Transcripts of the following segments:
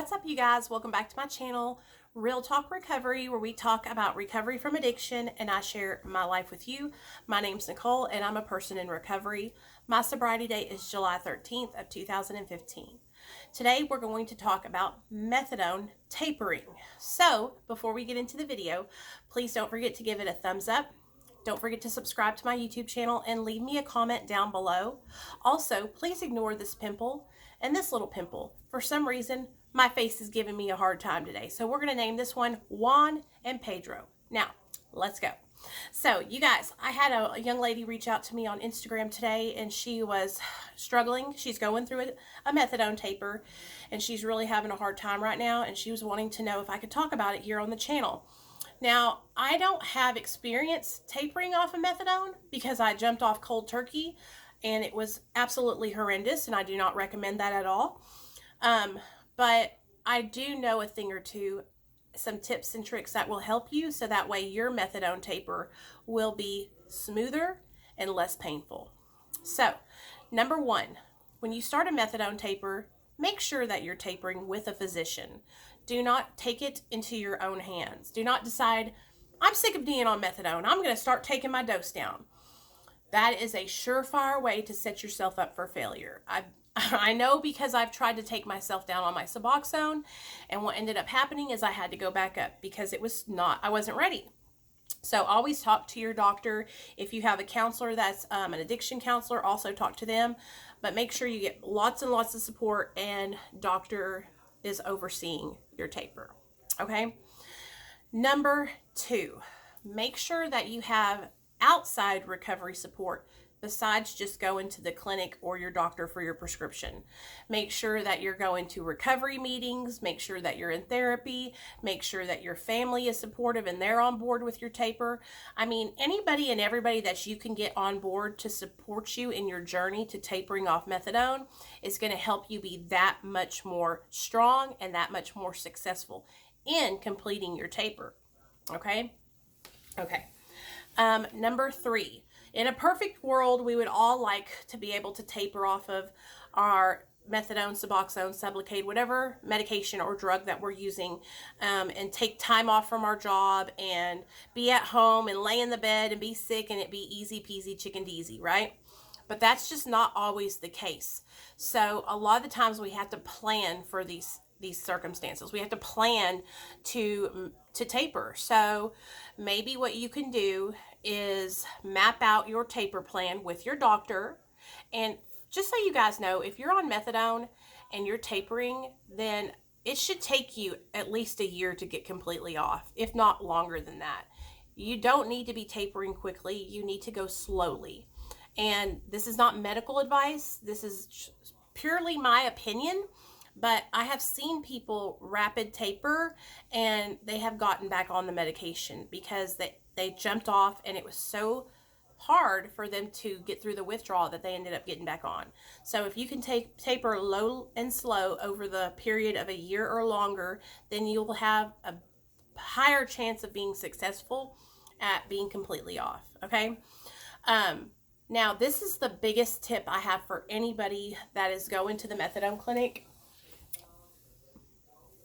What's up, you guys? Welcome back to my channel, Real Talk Recovery, where we talk about recovery from addiction and I share my life with you. My name's Nicole and I'm a person in recovery. My sobriety date is July 13th of 2015. Today we're going to talk about methadone tapering. So before we get into the video, please don't forget to give it a thumbs up. Don't forget to subscribe to my YouTube channel and leave me a comment down below. Also, please ignore this pimple and this little pimple. For some reason, my face is giving me a hard time today. So we're going to name this one Juan and Pedro. Now, let's go. So you guys, I had a young lady reach out to me on Instagram today and she was struggling. She's going through a methadone taper and she's really having a hard time right now. And she was wanting to know if I could talk about it here on the channel. Now, I don't have experience tapering off of methadone because I jumped off cold turkey and it was absolutely horrendous and I do not recommend that at all. But I do know a thing or two, some tips and tricks that will help you so that way your methadone taper will be smoother and less painful. So, number one, when you start a methadone taper, make sure that you're tapering with a physician. Do not take it into your own hands. Do not decide, I'm sick of being on methadone, I'm going to start taking my dose down. That is a surefire way to set yourself up for failure. I know because I've tried to take myself down on my Suboxone, and what ended up happening is I had to go back up because I wasn't ready. So always talk to your doctor. If you have a counselor that's an addiction counselor, also talk to them. But make sure you get lots and lots of support and doctor is overseeing your taper. Okay? Number two, make sure that you have outside recovery support besides just going to the clinic or your doctor for your prescription. Make sure that you're going to recovery meetings, make sure that you're in therapy, make sure that your family is supportive and they're on board with your taper. I mean, anybody and everybody that you can get on board to support you in your journey to tapering off methadone is going to help you be that much more strong and that much more successful in completing your taper. Okay? Okay. Number three, in a perfect world, we would all like to be able to taper off of our methadone, Suboxone, Sublocade, whatever medication or drug that we're using, and take time off from our job and be at home and lay in the bed and be sick and it be easy peasy chicken deasy, right? But that's just not always the case. So a lot of the times we have to plan for these circumstances. We have to plan to taper. So maybe what you can do is map out your taper plan with your doctor. And just so you guys know, if you're on methadone and you're tapering, then it should take you at least a year to get completely off, if not longer than that. You don't need to be tapering quickly. You need to go slowly. And this is not medical advice. This is purely my opinion. But I have seen people rapid taper and they have gotten back on the medication because they jumped off and it was so hard for them to get through the withdrawal that they ended up getting back on. So if you can taper low and slow over the period of a year or longer, then you'll have a higher chance of being successful at being completely off. Okay. Now this is the biggest tip I have for anybody that is going to the methadone clinic.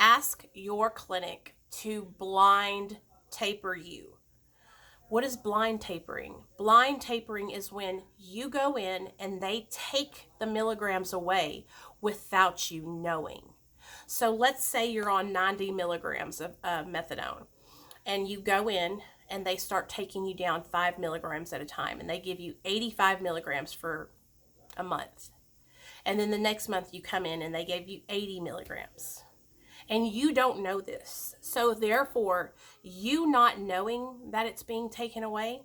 Ask your clinic to blind taper you. What is blind tapering? Blind tapering is when you go in and they take the milligrams away without you knowing. So let's say you're on 90 milligrams of methadone and you go in and they start taking you down 5 milligrams at a time and they give you 85 milligrams for a month. And then the next month you come in and they gave you 80 milligrams. And you don't know this. So therefore, you not knowing that it's being taken away,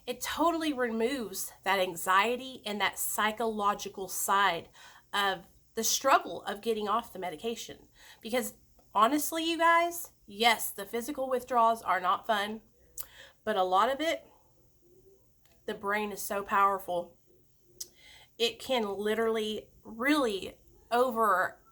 it totally removes that anxiety and that psychological side of the struggle of getting off the medication. Because honestly, you guys, yes, the physical withdrawals are not fun, but a lot of it, the brain is so powerful. It can literally really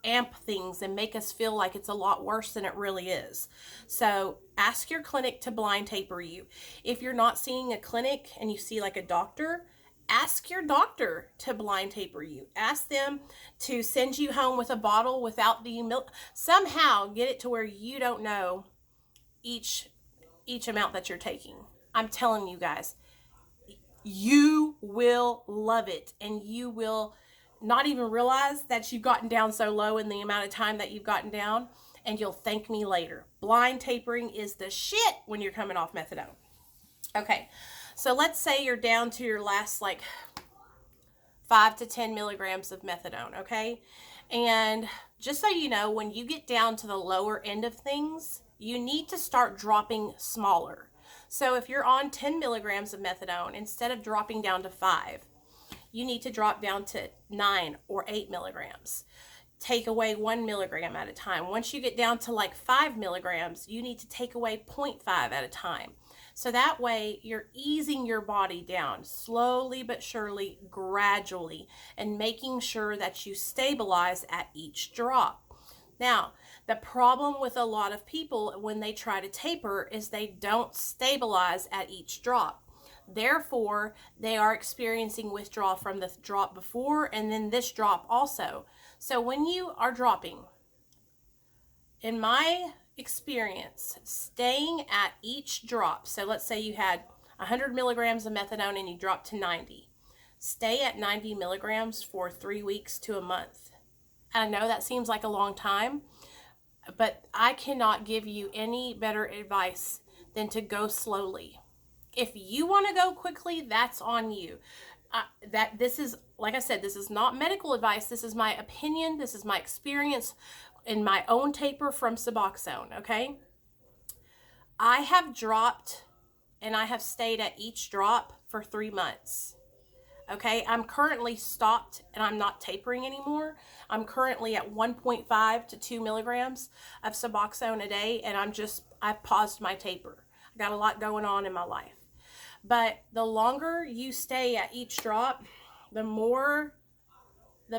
amp things and make us feel like it's a lot worse than it really is. So ask your clinic to blind taper you. If you're not seeing a clinic and you see like a doctor, ask your doctor to blind taper you. Ask them to send you home with a bottle without the milk. Somehow get it to where you don't know each amount that you're taking. I'm telling you guys, you will love it, and you will not even realize that you've gotten down so low in the amount of time that you've gotten down, and you'll thank me later. Blind tapering is the shit when you're coming off methadone. Okay, so let's say you're down to your last like 5 to 10 milligrams of methadone, okay? And just so you know, when you get down to the lower end of things, you need to start dropping smaller. So if you're on 10 milligrams of methadone, instead of dropping down to 5, you need to drop down to 9 or 8 milligrams. Take away 1 milligram at a time. Once you get down to like 5 milligrams, you need to take away 0.5 at a time. So that way you're easing your body down slowly but surely, gradually, and making sure that you stabilize at each drop. Now, the problem with a lot of people when they try to taper is they don't stabilize at each drop. Therefore, they are experiencing withdrawal from the drop before and then this drop also. So when you are dropping, in my experience, staying at each drop, so let's say you had 100 milligrams of methadone and you dropped to 90. Stay at 90 milligrams for 3 weeks to a month. I know that seems like a long time, but I cannot give you any better advice than to go slowly. If you want to go quickly, that's on you. This is, like I said, this is not medical advice. This is my opinion. This is my experience in my own taper from Suboxone, okay? I have dropped and I have stayed at each drop for 3 months. Okay, I'm currently stopped and I'm not tapering anymore. I'm currently at 1.5 to 2 milligrams of Suboxone a day, and I've paused my taper. I got a lot going on in my life. But the longer you stay at each drop, the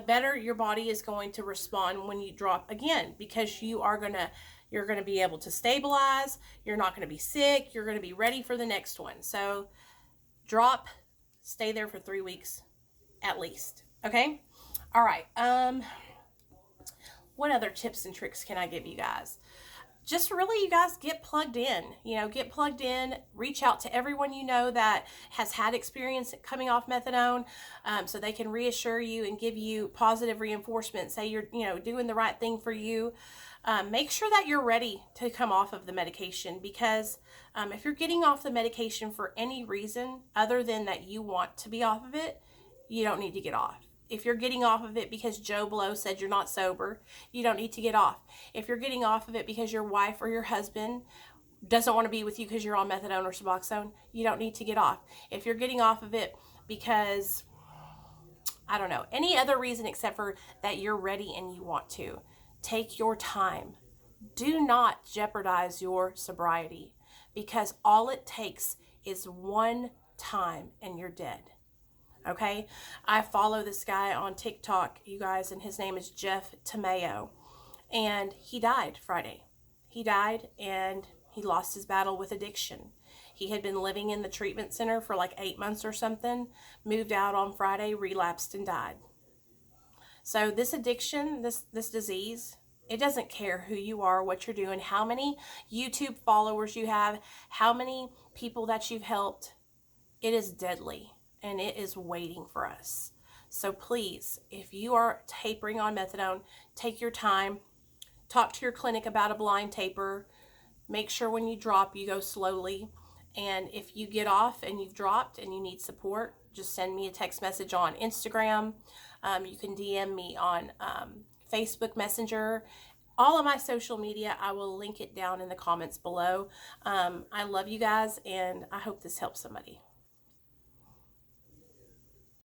better your body is going to respond when you drop again, because you're going to be able to stabilize. You're not going to be sick. You're going to be ready for the next one. So drop, stay there for 3 weeks at least. Okay? All right. What other tips and tricks can I give you guys? Just really, you guys, get plugged in. Get plugged in. Reach out to everyone you know that has had experience coming off methadone, so they can reassure you and give you positive reinforcement. Say you're, doing the right thing for you. Make sure that you're ready to come off of the medication, because if you're getting off the medication for any reason other than that you want to be off of it, you don't need to get off. If you're getting off of it because Joe Blow said you're not sober, you don't need to get off. If you're getting off of it because your wife or your husband doesn't want to be with you because you're on methadone or Suboxone, you don't need to get off. If you're getting off of it because, I don't know, any other reason except for that you're ready and you want to, take your time. Do not jeopardize your sobriety, because all it takes is one time and you're dead. Okay, I follow this guy on TikTok, you guys, and his name is Jeff Tamayo, and he died Friday. He died and he lost his battle with addiction. He had been living in the treatment center for like 8 months or something, moved out on Friday, relapsed, and died. So this addiction, this disease, it doesn't care who you are, what you're doing, how many YouTube followers you have, how many people that you've helped. It is deadly. And it is waiting for us. So please, if you are tapering on methadone, take your time. Talk to your clinic about a blind taper. Make sure when you drop, you go slowly. And if you get off and you've dropped and you need support, just send me a text message on Instagram. You can DM me on Facebook Messenger. All of my social media, I will link it down in the comments below. I love you guys, and I hope this helps somebody.